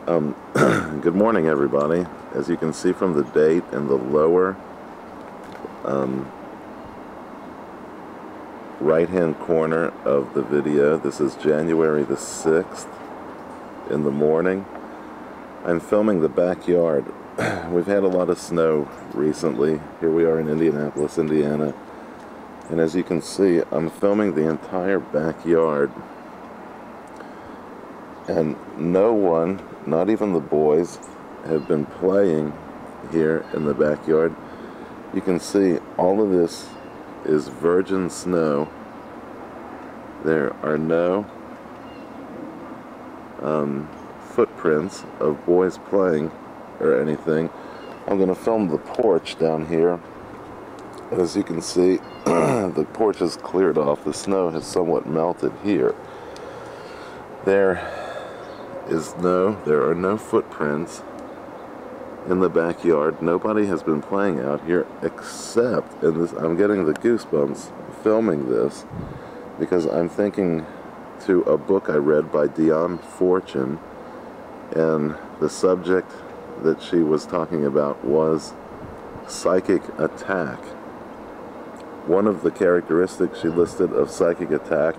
Good morning, everybody. As you can see from the date in the lower right-hand corner of the video, this is January the 6th in the morning. I'm filming the backyard. We've had a lot of snow recently. Here we are in Indianapolis, Indiana. And as you can see, I'm filming the entire backyard. And no one, not even the boys, have been playing here in the backyard. You can see all of this is virgin snow. There are no footprints of boys playing or anything. I'm going to film the porch down here. As you can see, the porch is cleared off. The snow has somewhat melted here. There are no footprints in the backyard. Nobody has been playing out here except, and this, I'm getting the goosebumps filming this because I'm thinking to a book I read by Dion Fortune, and the subject that she was talking about was psychic attack. One of the characteristics she listed of psychic attack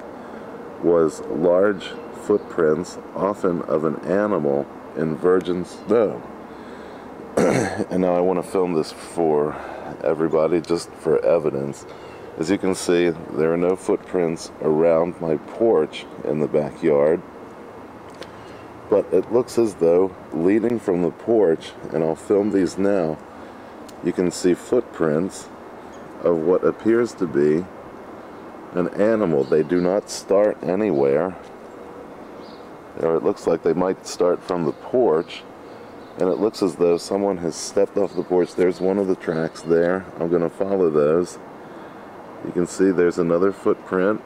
was large footprints, often of an animal, in virgin snow. And now I want to film this for everybody just for evidence. As you can see, there are no footprints around my porch in the backyard, but it looks as though leading from the porch, and I'll film these now, you can see footprints of what appears to be an animal. They do not start anywhere. Or it looks like they might start from the porch, and it looks as though someone has stepped off the porch. There's one of the tracks there. I'm going to follow those. You can see there's another footprint.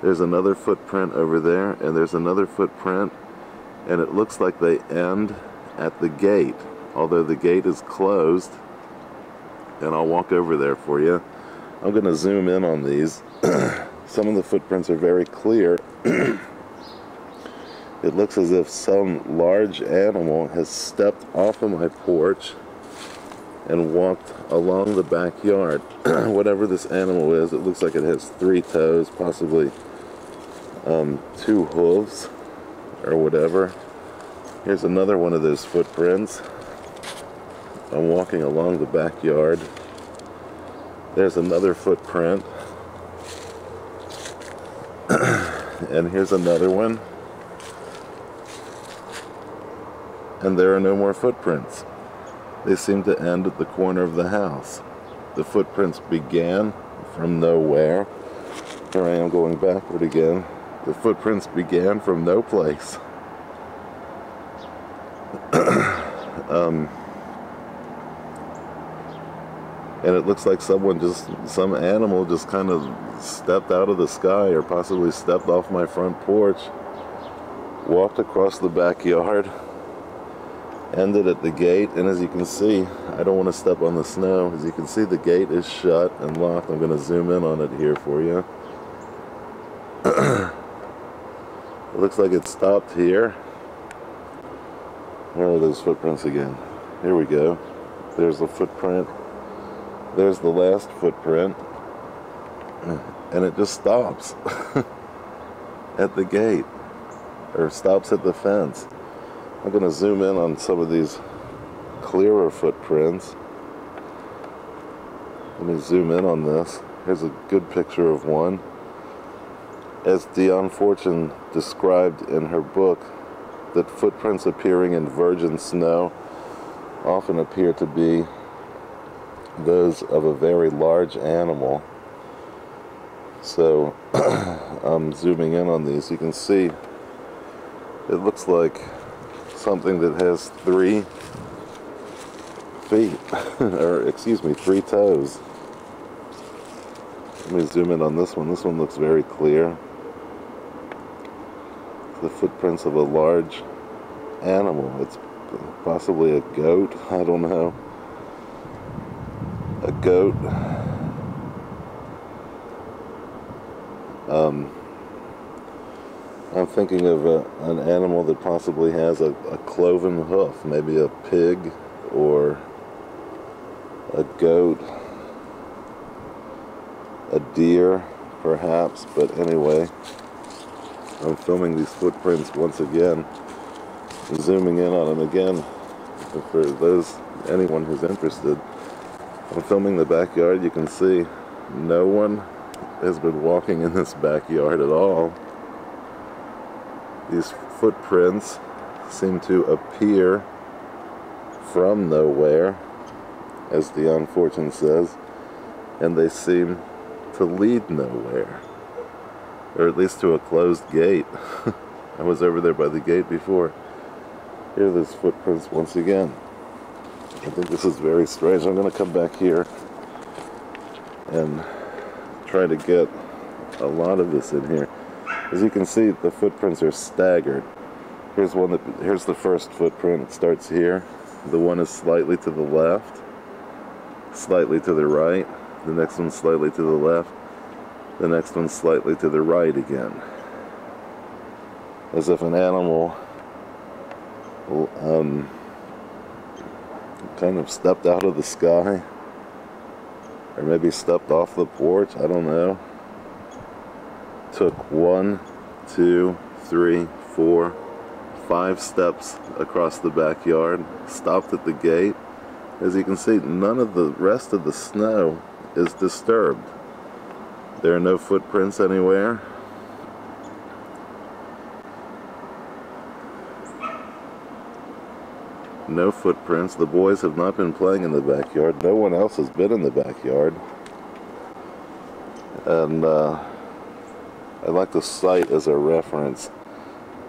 There's another footprint over there, and there's another footprint, and it looks like they end at the gate, although the gate is closed, and I'll walk over there for you. I'm going to zoom in on these. Some of the footprints are very clear. It looks as if some large animal has stepped off of my porch and walked along the backyard. Whatever this animal is, it looks like it has 3 toes, possibly 2 hooves or whatever. Here's another one of those footprints. I'm walking along the backyard. There's another footprint. And here's another one. And there are no more footprints. They seem to end at the corner of the house. The footprints began from nowhere. Here I am going backward again. The footprints began from no place. And it looks like some animal just kind of stepped out of the sky, or possibly stepped off my front porch, walked across the backyard, ended at the gate, and as you can see, I don't want to step on the snow. As you can see, the gate is shut and locked. I'm going to zoom in on it here for you. It looks like it stopped here. Where are those footprints again? Here we go. There's the footprint. There's the last footprint. And it just stops at the gate, or stops at the fence. I'm going to zoom in on some of these clearer footprints. Let me zoom in on this. Here's a good picture of one. As Dion Fortune described in her book, that footprints appearing in virgin snow often appear to be those of a very large animal. So I'm zooming in on these. You can see it looks like something that has 3 feet, or excuse me, 3 toes. Let me zoom in on this one. This one looks very clear. The footprints of a large animal. It's possibly a goat. I don't know. A goat. I'm thinking of an animal that possibly has a cloven hoof, maybe a pig or a goat, a deer perhaps, but anyway, I'm filming these footprints once again, zooming in on them again for anyone who's interested. I'm filming the backyard. You can see no one has been walking in this backyard at all. These footprints seem to appear from nowhere, as Dion Fortune says, and they seem to lead nowhere, or at least to a closed gate. I was over there by the gate before. Here are those footprints once again. I think this is very strange. I'm going to come back here and try to get a lot of this in here. As you can see, the footprints are staggered. Here's the first footprint. It starts here. The one is slightly to the left, slightly to the right. The next one's slightly to the left. The next one's slightly to the right again. As if an animal kind of stepped out of the sky, or maybe stepped off the porch, I don't know. Took 1, 2, 3, 4, 5 steps across the backyard, stopped at the gate. As you can see, none of the rest of the snow is disturbed. There are no footprints anywhere. No footprints. The boys have not been playing in the backyard. No one else has been in the backyard. And I like the site as a reference.